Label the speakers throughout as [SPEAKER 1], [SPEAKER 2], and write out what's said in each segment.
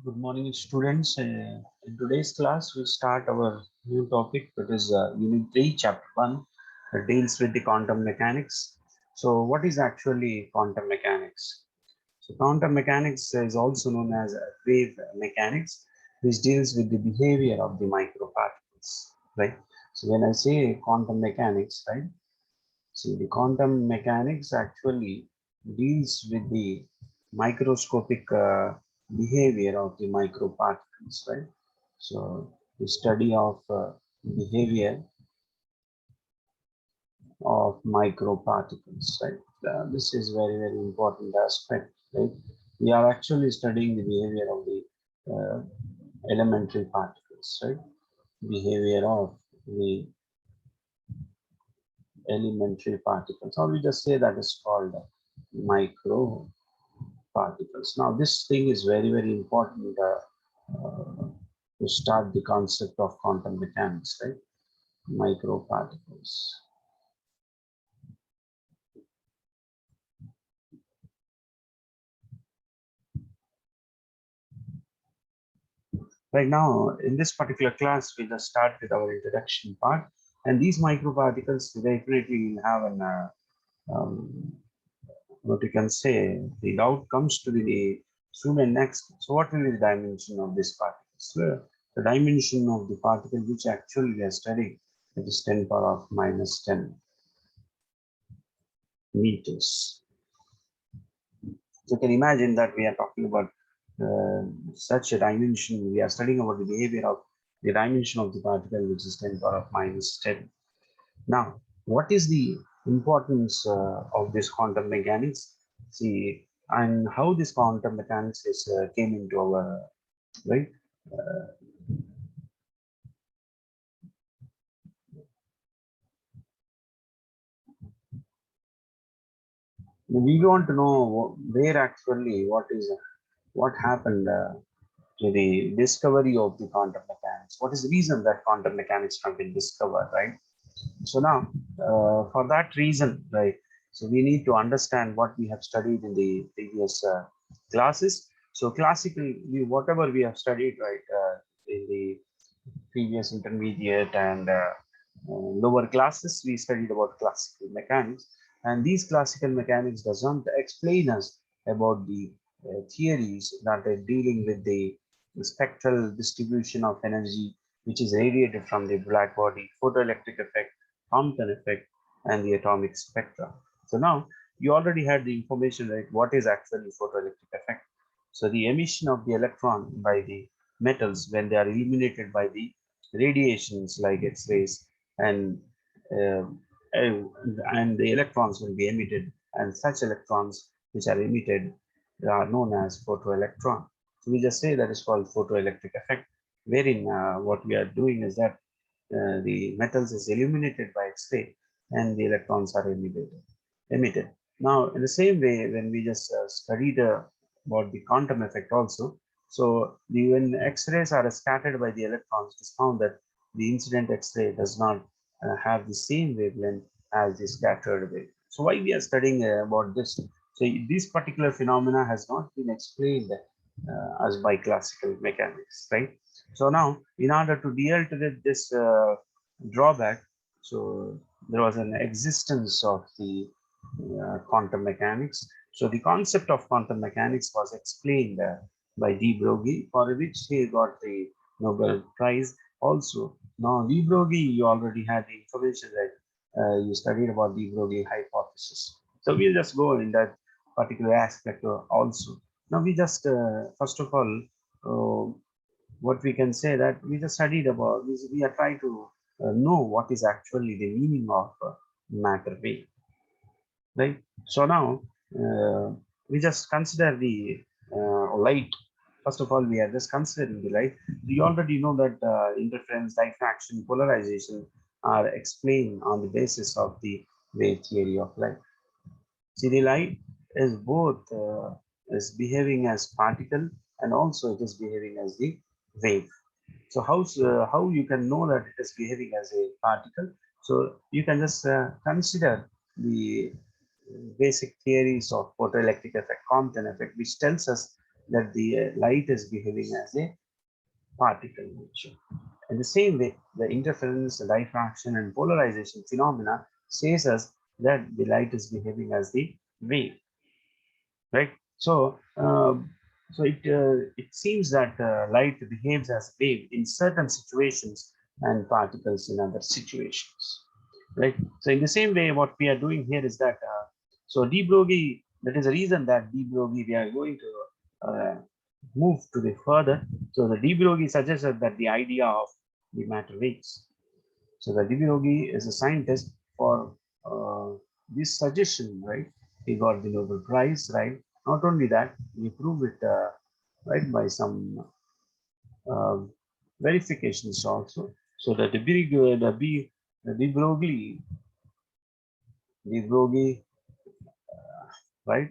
[SPEAKER 1] Good morning, students. In today's class, we start our new topic, that is Unit 3, Chapter 1, that deals with the quantum mechanics. So, what is actually quantum mechanics? So, quantum mechanics is also known as wave mechanics, which deals with the behavior of the microparticles, right? So, when I say quantum mechanics, right? See, the quantum mechanics actually deals with the microscopic behavior of the microparticles, right? So, the study of behavior of microparticles, right? This is very, very important aspect, right? We are actually studying the behavior of the elementary particles, right? Behavior of the elementary particles, or we just say that is called micro particles. Now, this thing is very, very important to start the concept of quantum mechanics, right? Microparticles. Right now, in this particular class, we just start with our introduction part, and these microparticles definitely will have an what you can say, the doubt comes to the student next. So, what will be the dimension of this particle? So, the dimension of the particle which actually we are studying, it is 10 power of minus 10 meters. So you can imagine that we are talking about such a dimension. We are studying about the behavior of the dimension of the particle, which is 10 power of minus 10. Now, what is the importance of this quantum mechanics? See, and how this quantum mechanics is came into our right. We want to know where actually what happened to the discovery of the quantum mechanics. What is the reason that quantum mechanics have been discovered, right? So now, for that reason, right, so we need to understand what we have studied in the previous classes. So classically, whatever we have studied, right, in the previous intermediate and lower classes, we studied about classical mechanics. And these classical mechanics doesn't explain us about the theories that are dealing with the spectral distribution of energy, which is radiated from the black body, photoelectric effect, Compton effect, and the atomic spectra. So now you already had the information, right? What is actually photoelectric effect? So the emission of the electron by the metals when they are illuminated by the radiations like X-rays and uh, and the electrons will be emitted, and such electrons which are emitted are known as photoelectron. So we just say that is called photoelectric effect, wherein what we are doing is that the metals is illuminated by X-ray and the electrons are emitted. Now, in the same way, when we just studied about the quantum effect also, so when X-rays are scattered by the electrons, it is found that the incident X-ray does not have the same wavelength as the scattered wave. So why we are studying about this? So this particular phenomena has not been explained as by classical mechanics, right? So now, in order to deal with this drawback, so there was an existence of the quantum mechanics. So the concept of quantum mechanics was explained by de Broglie, for which he got the Nobel Prize. Also, now de Broglie, you already had the information that you studied about de Broglie hypothesis. So we'll just go in that particular aspect also. Now we just first of all, what we can say that we just studied about, we are trying to know what is actually the meaning of matter wave, right? So now we just consider the light. First of all, we are just considering the light. We already know that interference, diffraction, polarization are explained on the basis of the wave theory of light. See, the light is both is behaving as particle and also it is behaving as the wave. So how you can know that it is behaving as a particle? So you can just consider the basic theories of photoelectric effect, Compton effect, which tells us that the light is behaving as a particle nature. In the same way, the interference, the diffraction, and polarization phenomena says us that the light is behaving as the wave, right? So it seems that light behaves as wave in certain situations and particles in other situations, right? So in the same way, what we are doing here is that so de Broglie. That is the reason that de Broglie we are going to move to the further. So the de Broglie suggested that the idea of the matter waves. So the de Broglie is a scientist for this suggestion, right? He got the Nobel Prize, right? Not only that, he proved it, right, by some uh, verifications also. So de Broglie, right?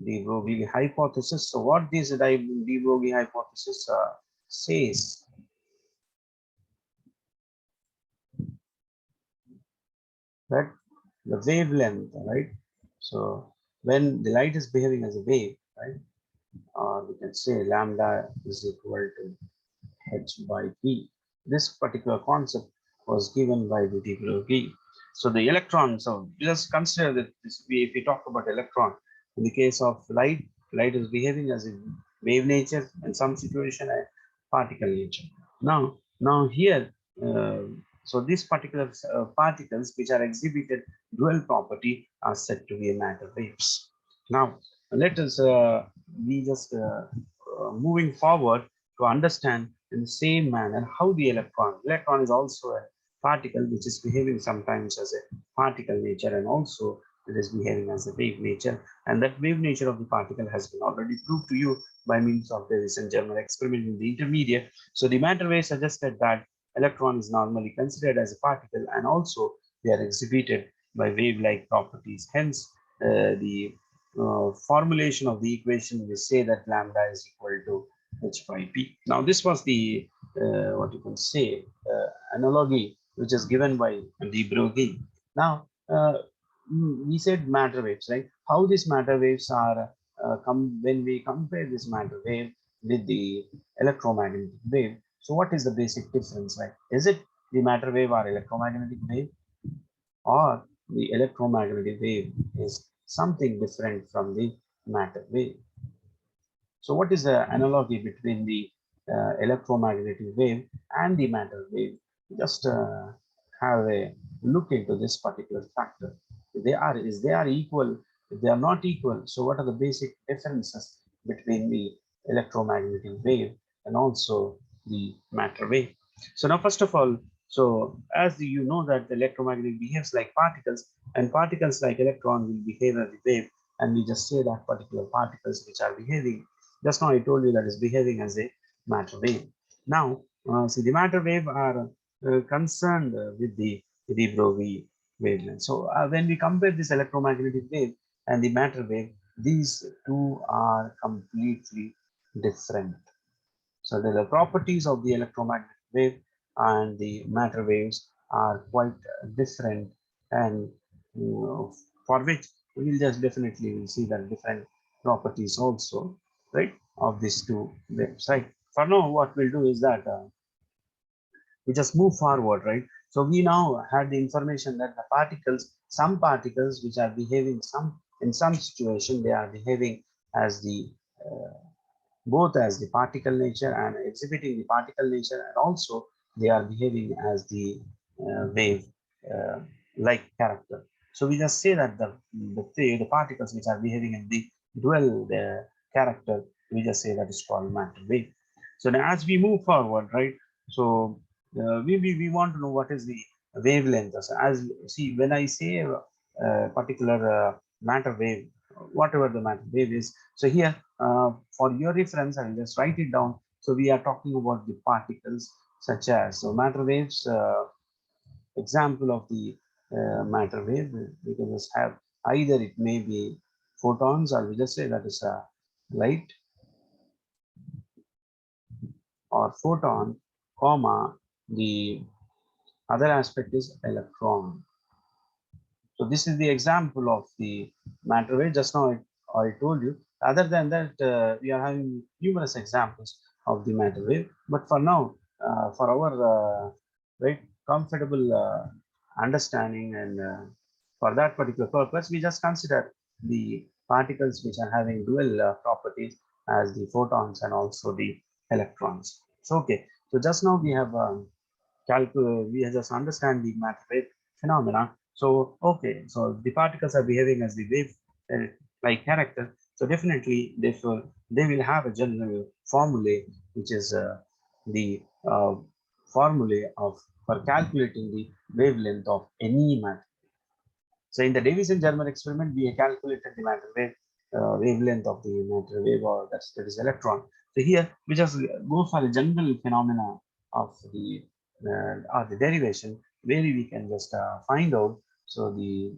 [SPEAKER 1] De Broglie hypothesis. So what this de Broglie hypothesis says that the wavelength, right? So when the light is behaving as a wave, right? Or we can say lambda is equal to h by p. This particular concept was given by the de Broglie. So the electron, so just consider that this, if we talk about electron, in the case of light, light is behaving as a wave nature in some situation, a particle nature. Now here, uh, so these particular particles which are exhibited dual property are said to be matter waves. Now let us we just moving forward to understand in the same manner how the electron is also a particle which is behaving sometimes as a particle nature, and also it is behaving as a wave nature, and that wave nature of the particle has been already proved to you by means of the recent German experiment in the intermediate. So the matter wave suggested that electron is normally considered as a particle, and also they are exhibited by wave-like properties. Hence the formulation of the equation, we say that lambda is equal to h by p. Now this was the what you can say analogy which is given by de Broglie. Now we said matter waves, right? How these matter waves are when we compare this matter wave with the electromagnetic wave. So what is the basic difference, right? Is it the matter wave or electromagnetic wave, or the electromagnetic wave is something different from the matter wave? So what is the analogy between the electromagnetic wave and the matter wave? Just have a look into this particular factor. If they are equal, if they are not equal, so what are the basic differences between the electromagnetic wave and also the matter wave? So now, first of all, so as you know that the electromagnetic behaves like particles, and particles like electron will behave as a wave, and we just say that particular particles which are behaving, just now I told you that is behaving as a matter wave. Now, see the matter wave are concerned with the de Broglie wavelength. So when we compare this electromagnetic wave and the matter wave, these two are completely different. So the properties of the electromagnetic wave and the matter waves are quite different, and for which we will just definitely will see that different properties also, right, of these two waves, right? For now, what we'll do is that we just move forward, right? So we now had the information that the particles, some particles which are behaving some in some situation, they are behaving as the both as the particle nature and exhibiting the particle nature, and also they are behaving as the wave uh, like character. So we just say that the particles which are behaving in the dual character, we just say that is called matter wave. So now as we move forward, right? So we want to know what is the wavelength. So as see, when I say a particular matter wave, whatever the matter wave is, so here for your reference, I will just write it down. So we are talking about the particles such as, so matter waves. Example of the matter wave, we can just have either it may be photons, or we just say that is a light, or photon, comma, the other aspect is electron. So this is the example of the matter wave. Just now I told you Other than that, we are having numerous examples of the matter wave. But for now, for our right comfortable understanding and for that particular purpose, we just consider the particles which are having dual properties as the photons and also the electrons. So, okay. So just now we have we just understand the matter wave phenomena. So, okay. So the particles are behaving as the wave like character. So definitely they will have a general formulae, which is the formulae of for calculating the wavelength of any matter. So in the Davis and German experiment, we calculated the matter wave wavelength of the matter wave, or that is electron. So here we just go for a general phenomena of the derivation, where we can just find out. So the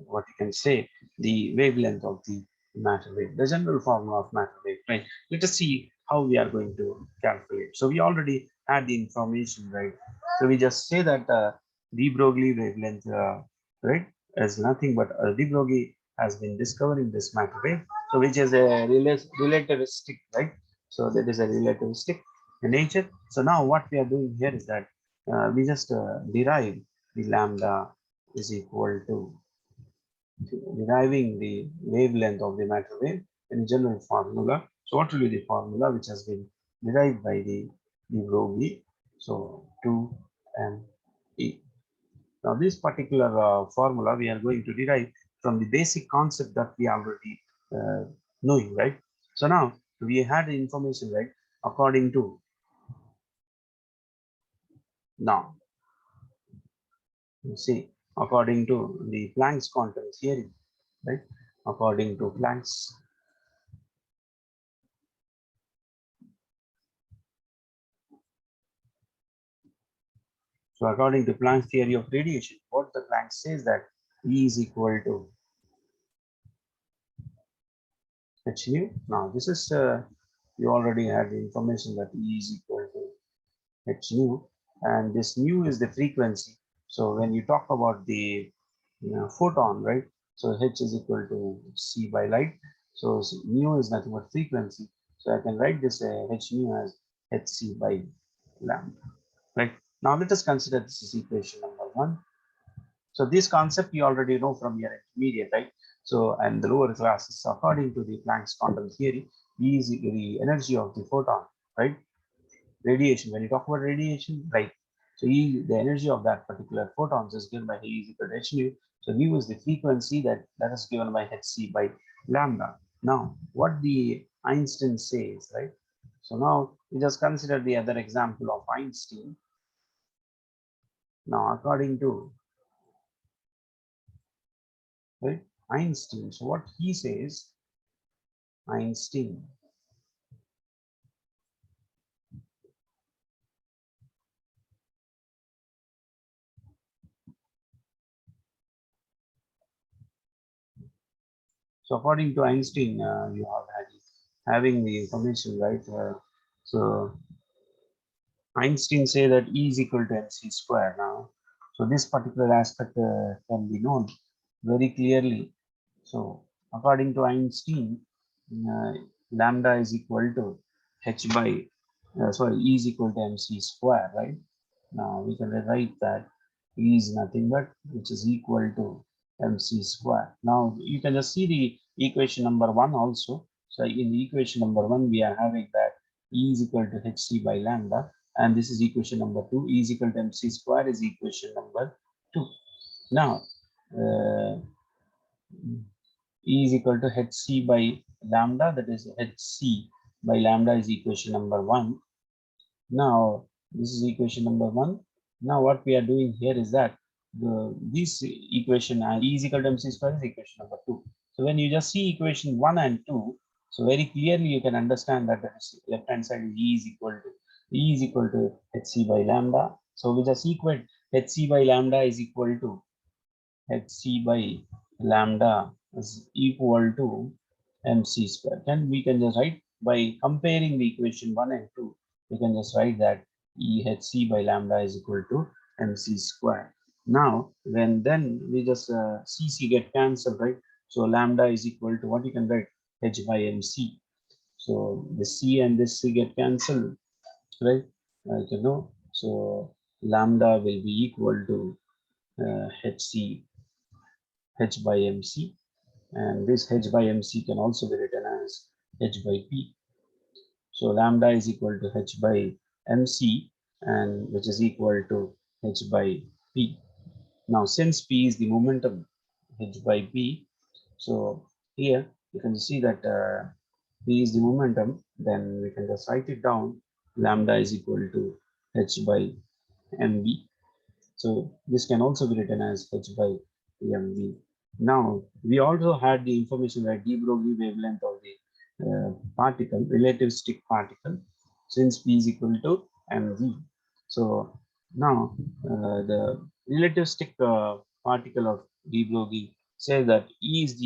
[SPEAKER 1] what you can say, the wavelength of the matter wave, the general formula of matter wave, right? Let us see how we are going to calculate. So we already had the information, right? So we just say that de Broglie wavelength, right, is nothing but de Broglie has been discovering this matter wave, so which is a relativistic, right? So that is a relativistic in nature. So now what we are doing here is that we just derive the lambda is equal to deriving the wavelength of the matter wave in general formula. So what will be the formula which has been derived by the Broglie? So 2m_e. Now this particular formula we are going to derive from the basic concept that we already knowing, right? So now we had the information, right? According to now, you see, according to the Planck's quantum theory, right? According to Planck's. So according to Planck's theory of radiation, what the Planck says that E is equal to h nu. Now this is you already had the information that E is equal to h nu, and this nu is the frequency. So when you talk about the photon, right? So h is equal to c by light. So nu is nothing but frequency. So I can write this h nu as hc by lambda, right? Now let us consider this is equation number one. So this concept you already know from your intermediate, right? So and the lower classes, according to the Planck's quantum theory, E is the energy of the photon, right? Radiation. When you talk about radiation, right? So E, the energy of that particular photons is given by E is equal to h nu. So nu is the frequency that is given by hc by lambda. Now, what the Einstein says, right? So now we just consider the other example of Einstein. Now, according to right? Einstein. So what he says, Einstein. So according to Einstein, you have having the information, right? So Einstein say that E is equal to mc square now. So this particular aspect can be known very clearly. So according to Einstein, uh, lambda is equal to h by, sorry, E is equal to mc square, right? Now we can write that E is nothing but which is equal to mc square. Now you can just see the equation number one also. So in the equation number one, we are having that E is equal to hc by lambda, and this is equation number two. E is equal to mc square is equation number two. Now E is equal to hc by lambda, that is hc by lambda is equation number one. Now, this is equation number one. Now, what we are doing here is that this equation E is equal to mc square is equation number two. So, when you just see equation one and two, so very clearly you can understand that the left hand side is E is equal to hc by lambda. So, we just equate hc by lambda is equal to hc by lambda is equal to mc square. Then we can just write by comparing the equation 1 and 2, we can just write that ehc by lambda is equal to mc square. Now, when then we just cc get cancelled, right? So lambda is equal to what you can write h by mc. So the c and this c get cancelled, right? Like you know, so lambda will be equal to hc h by mc, and this h by mc can also be written as h by p. So lambda is equal to h by mc, and which is equal to h by p. Now, since p is the momentum h by p, so here you can see that p is the momentum, then we can just write it down. Lambda is equal to h by mv. So this can also be written as h by mv. Now, we also had the information that de Broglie wavelength of the particle, relativistic particle, since p is equal to mv. So now the relativistic particle of de Broglie says that E is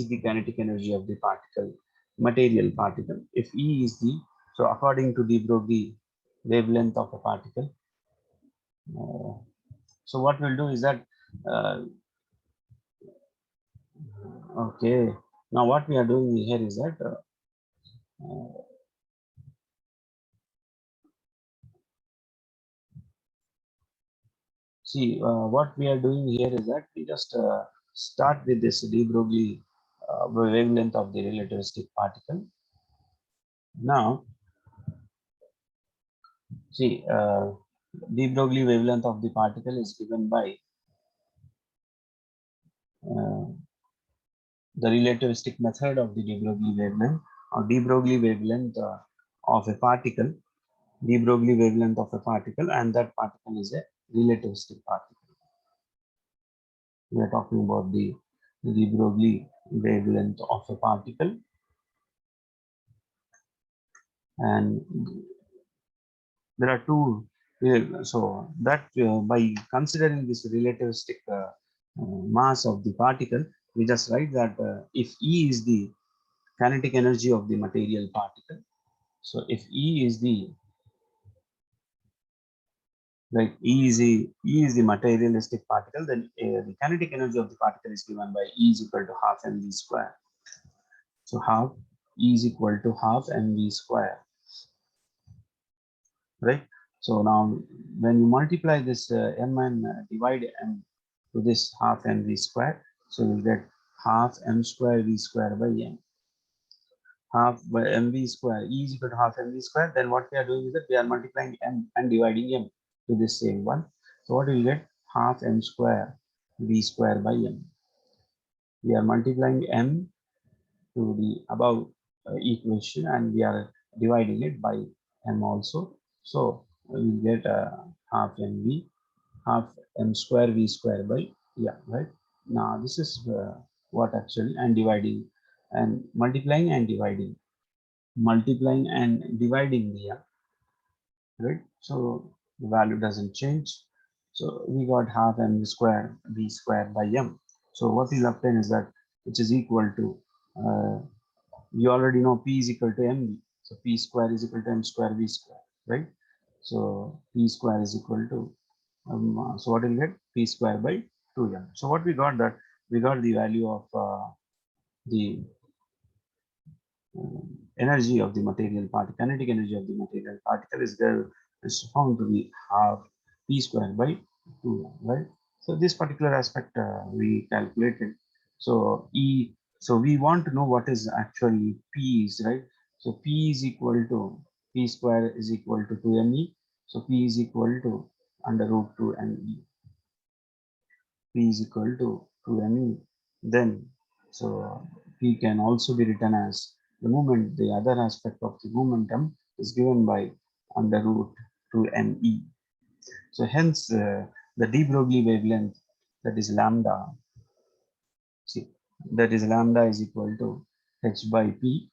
[SPEAKER 1] the kinetic energy of the particle, material particle. If E is the, so according to de Broglie wavelength of a particle, uh, so what we'll do is that, uh, okay, now what we are doing here is that, uh, see, what we are doing here is that we just start with this de Broglie wavelength of the relativistic particle. Now, see, de Broglie wavelength of the particle is given by uh, the relativistic method of the de Broglie wavelength, or de Broglie wavelength of a particle, de Broglie wavelength of a particle, and that particle is a relativistic particle. We are talking about the de Broglie wavelength of a particle, and there are two. So that by considering this relativistic mass of the particle, we just write that if E is the kinetic energy of the material particle, so if E is the, like E is the materialistic particle, then the kinetic energy of the particle is given by E is equal to half mv square. So half E is equal to half mv square, right? So now when you multiply this m and divide m to this half mv square, so you get half m square v square by m. Half by mv square, E is equal to half mv square. Then what we are doing is that we are multiplying m and dividing m to this same one. So what will get? Half m square v square by m. We are multiplying m to the above equation, and we are dividing it by m also. So we will get half mv, half m square v square by, yeah, right. Now this is what actually, and dividing and multiplying and dividing the m, right? So the value doesn't change. So we got half m square v square by m. So what we'll obtain is that, which is equal to, you already know p is equal to mv. So p square is equal to m square v square, right? So p square is equal to, so what will get? P square by 2m. So what we got, that we got the value of the energy of the material particle, kinetic energy of the material particle is there, is found to be half p square by 2m, right? So this particular aspect we calculated. So so we want to know what is actually p is, right? So p is equal to, p square is equal to 2me. So p is equal to under root 2me. P is equal to 2me. Then, so P can also be written as the moment, the other aspect of the momentum is given by under root 2me. So hence the de Broglie wavelength, that is lambda, see, that is lambda is equal to h by p.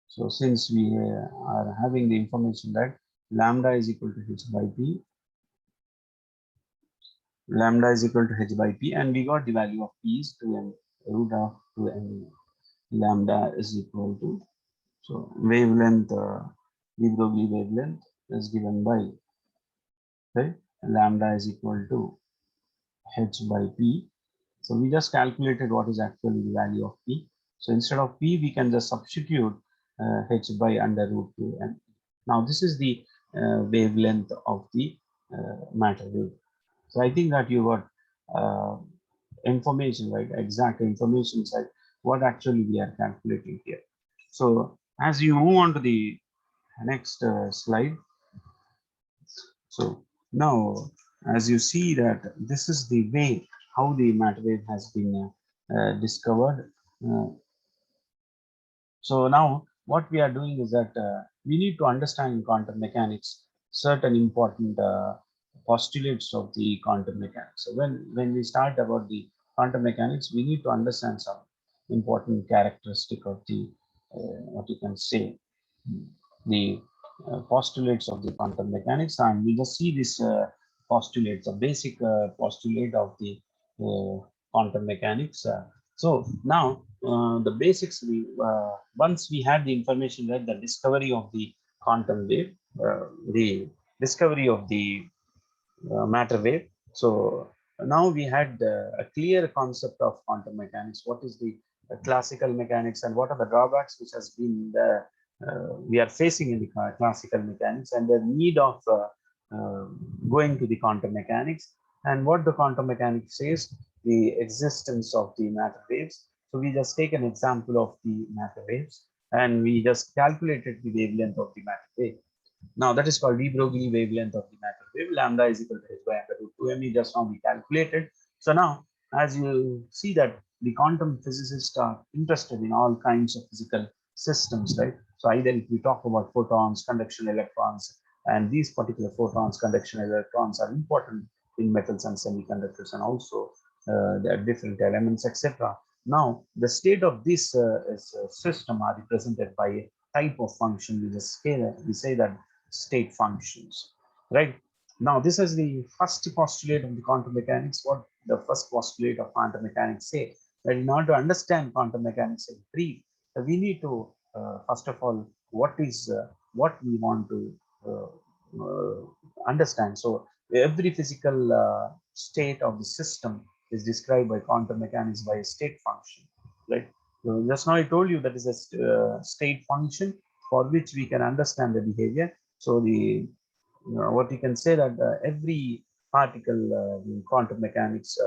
[SPEAKER 1] So since we are having the information that lambda is equal to h by p, lambda is equal to h by p, and we got the value of p is 2m, root of 2m. Lambda is equal to, so wavelength, de Broglie wavelength is given by, right? Lambda is equal to h by p. So we just calculated what is actually the value of P. So instead of P, we can just substitute H by under root 2m. Now this is the wavelength of the matter wave. So I think that you got information, right? Exact information side, what actually we are calculating here. So as you move on to the next slide. So now, as you see that this is the way how the matter wave has been discovered. Uh, so now what we are doing is that we need to understand in quantum mechanics certain important postulates of the quantum mechanics. So when we start about the quantum mechanics, we need to understand some important characteristic of the what you can say the postulates of the quantum mechanics, and we just see this postulates, a basic postulate of the quantum mechanics. So now the basics, once we had the information that the discovery of the quantum wave, the discovery of the matter wave. So now we had a clear concept of quantum mechanics. What is the classical mechanics and what are the drawbacks which has been we are facing in the classical mechanics, and the need of uh, going to the quantum mechanics, and what the quantum mechanics says, the existence of the matter waves. So we just take an example of the matter waves and we just calculated the wavelength of the matter wave. Now that is called de Broglie wavelength of the matter wave. Lambda is equal to h by under root 2m. Just now we calculated. So now, as you see that the quantum physicists are interested in all kinds of physical systems, right? So either if we talk about photons, conduction electrons, and these particular photons, conduction electrons are important in metals and semiconductors, and also there are different elements, etc. Now, the state of this system are represented by a type of function with a scalar. We say that state functions, right? Now, this is the first postulate of the quantum mechanics. What the first postulate of quantum mechanics say, that in order to understand quantum mechanics in brief, we need to first of all, what we want to understand. So every physical state of the system is described by quantum mechanics by a state function, right? So just now I told you that is a state function for which we can understand the behavior. So the what you can say that every particle in quantum mechanics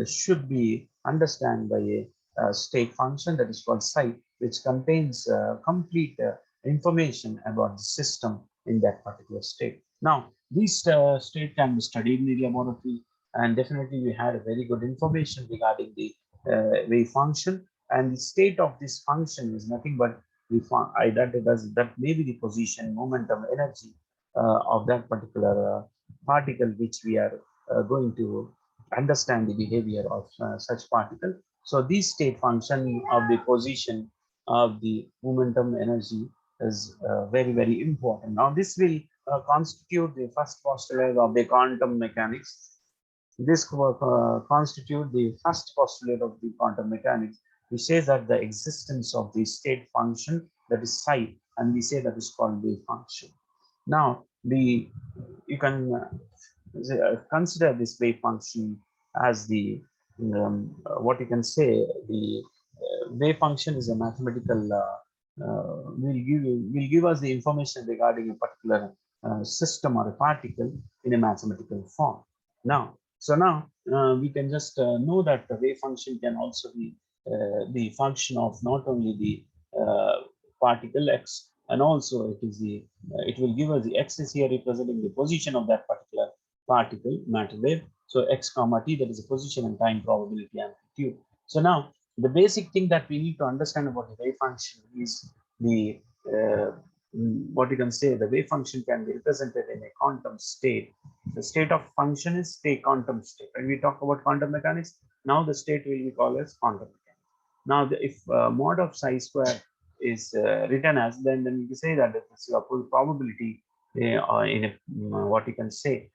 [SPEAKER 1] should be understood by a state function that is called psi, which contains complete information about the system in that particular state. Now, this state can be studied in the laboratory, and definitely we had a very good information regarding the wave function, and the state of this function is nothing but that may be the position, momentum, energy of that particular particle, which we are going to understand the behavior of such particle. So this state function of the position of the momentum energy is very, very important. Now this will constitute the first postulate of the quantum mechanics. This constitute the first postulate of the quantum mechanics. We say that the existence of the state function, that is psi, and we say that is called wave function. Now, you can consider this wave function as the what you can say, the wave function is a mathematical will give us the information regarding a particular system or a particle in a mathematical form. Now, so now we can just know that the wave function can also be the function of not only the particle x, and also it is the it will give us the x is here representing the position of that particular particle matter wave. So x comma t, that is the position and time probability amplitude. So now the basic thing that we need to understand about the wave function is the what you can say, the wave function can be represented in a quantum state. The state of function is state quantum state. When we talk about quantum mechanics, now the state will be called as quantum mechanics. Now, if mod of psi square is written as, then you can say that it's a full probability in a what you can say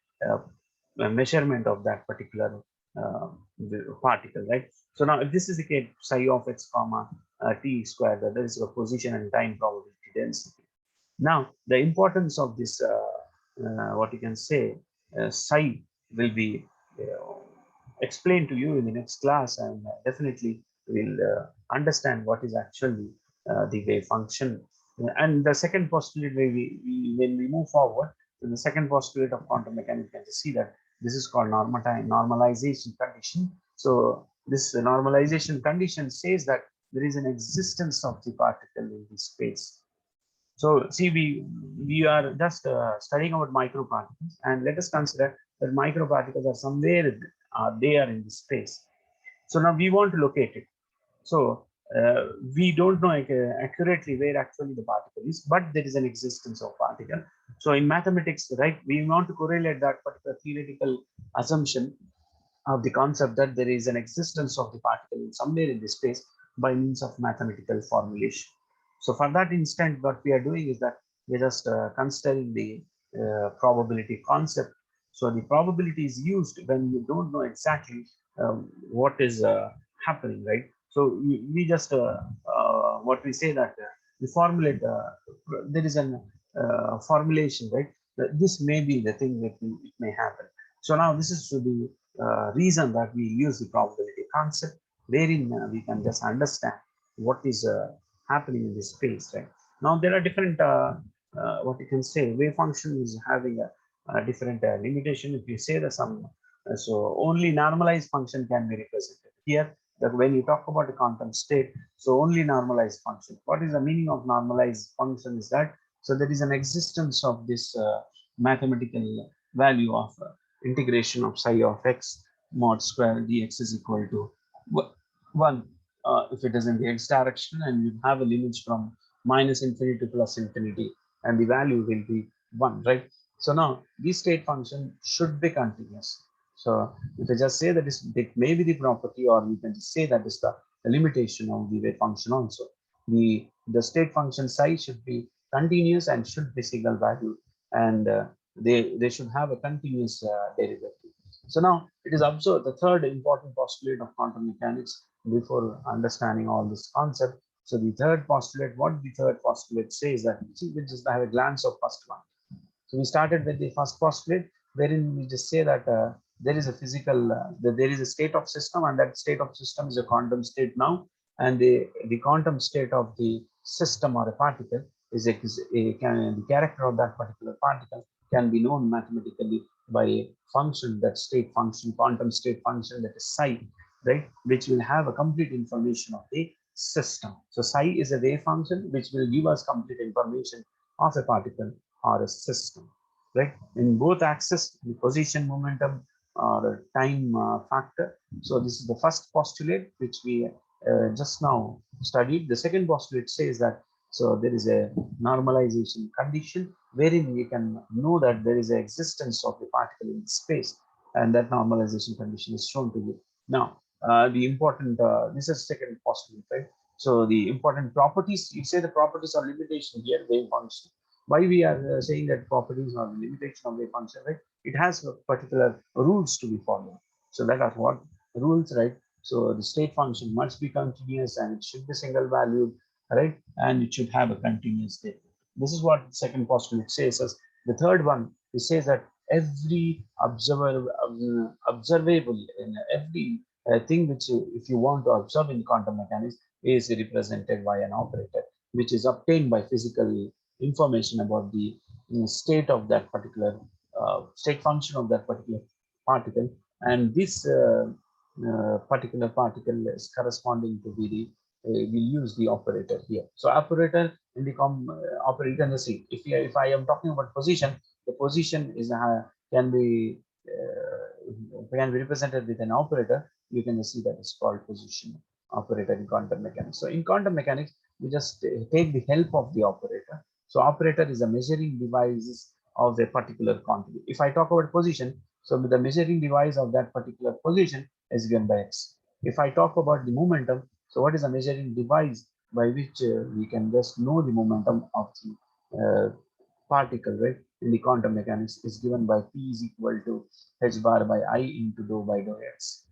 [SPEAKER 1] a measurement of that particular particle, right? So now, if this is the case, psi of x comma t square, that is a position and time probability density. Now, the importance of this, what you can say, psi will be explain to you in the next class, and definitely we'll understand what is actually the wave function. And the second postulate, when we move forward to the second postulate of quantum mechanics, you can see that this is called normalization condition. So this normalization condition says that there is an existence of the particle in the space. So see, we are just studying about microparticles, and let us consider that microparticles are somewhere they are in the space. So now we want to locate it. So we don't know accurately where actually the particle is, but there is an existence of particle. So in mathematics, right, we want to correlate that particular theoretical assumption of the concept that there is an existence of the particle somewhere in the space by means of mathematical formulation. So for that instant, what we are doing is that we're just considering the probability concept. So the probability is used when you don't know exactly what is happening, right? So we just what we say that we formulate. There is an formulation, right? This may be the thing that it may happen. So now this is the reason that we use the probability concept, wherein we can just understand what is happening in this space, right? Now there are different, what you can say, wave function is having a different limitation. If you say that some, so only normalized function can be represented here. That when you talk about a quantum state, so only normalized function. What is the meaning of normalized function is that, so there is an existence of this mathematical value of integration of psi of x mod square dx is equal to 1 if it is in the x direction, and you have a limit from minus infinity to plus infinity, and the value will be 1, right? So now this state function should be continuous. So if I just say that it may be the property, or you can just say that is the limitation of the wave function also. The state function psi should be continuous and should be single value, and they should have a continuous derivative. So now it is observed the third important postulate of quantum mechanics before understanding all this concept. So the third postulate, what the third postulate says that, see, we just have a glance of first one. So we started with the first postulate, wherein we just say that there is a physical, there is a state of system, and that state of system is a quantum state now, and the quantum state of the system or a particle is the character of that particular particle can be known mathematically by a function, that state function, quantum state function, that is psi, right, which will have a complete information of the system. So psi is a wave function which will give us complete information of a particle or a system, right? In both axes, the position, momentum, or time factor. So this is the first postulate which we just now studied. The second postulate says that, so there is a normalization condition wherein we can know that there is an existence of the particle in space, and that normalization condition is shown to you. Now, the important, this is second postulate, right? So the important properties, you say the properties are limitation here, wave function. Why we are saying that properties are limitation of wave function, right? It has particular rules to be followed. So that are what rules, right? So the state function must be continuous, and it should be single valued, right? And it should have a continuous state. This is what the second postulate says. As the third one, it says that every observable in every thing which if you want to observe in quantum mechanics is represented by an operator, which is obtained by physical information about the state of that particular state function of that particular particle, and this particular particle is corresponding to be the we use the operator here. So operator in the operator in the see, if I am talking about position, the position is can be represented with an operator. You can see that it's called position operator in quantum mechanics. So in quantum mechanics, we just take the help of the operator. So operator is a measuring device of a particular quantity. If I talk about position, so the measuring device of that particular position is given by x. If I talk about the momentum, so what is a measuring device by which we can just know the momentum of the particle, right? In the quantum mechanics is given by P is equal to h bar by I into dou by dou x.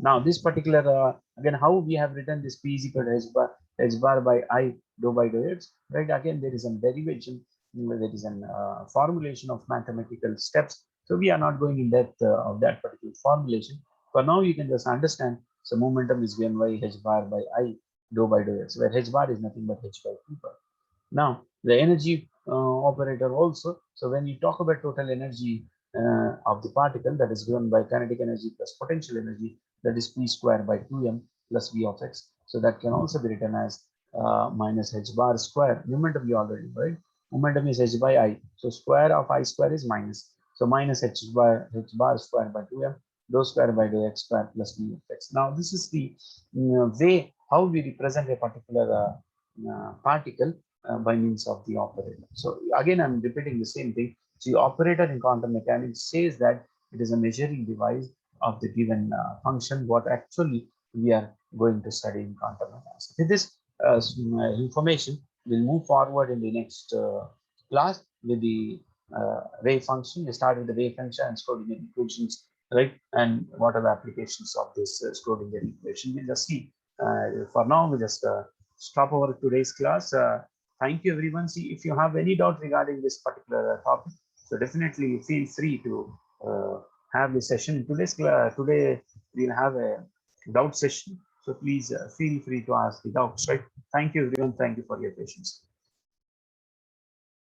[SPEAKER 1] Now this particular, again, how we have written this P is equal to h bar by I dou by dou x, right? Again, there is a derivation, there is an formulation of mathematical steps. So we are not going in depth of that particular formulation. For now, you can just understand. So momentum is given by h bar by I dou by dou x, where h bar is nothing but h by 2 pi. Now, the energy operator also. So when you talk about total energy of the particle, that is given by kinetic energy plus potential energy, that is p square by 2m plus v of x. So that can also be written as minus h bar square. Momentum you already know, right? Momentum is h by I. So square of I square is minus. So minus h bar square by 2m dou square by dou x square plus v of x. Now this is the way how we represent a particular particle by means of the operator. So again, I'm repeating the same thing. So the operator in quantum mechanics says that it is a measuring device of the given function, what actually we are going to study in quantum mechanics. With this information, we'll move forward in the next class with the wave function. We start with the wave function and Schrodinger equations, right? And what are the applications of this Schrodinger equation? We'll just see. For now, we just stop over today's class. Thank you, everyone. See, if you have any doubt regarding this particular topic, so definitely feel free to have the session. Today's class, today we'll have a doubt session. So please feel free to ask the doubts, right? Thank you, everyone. Thank you for your patience.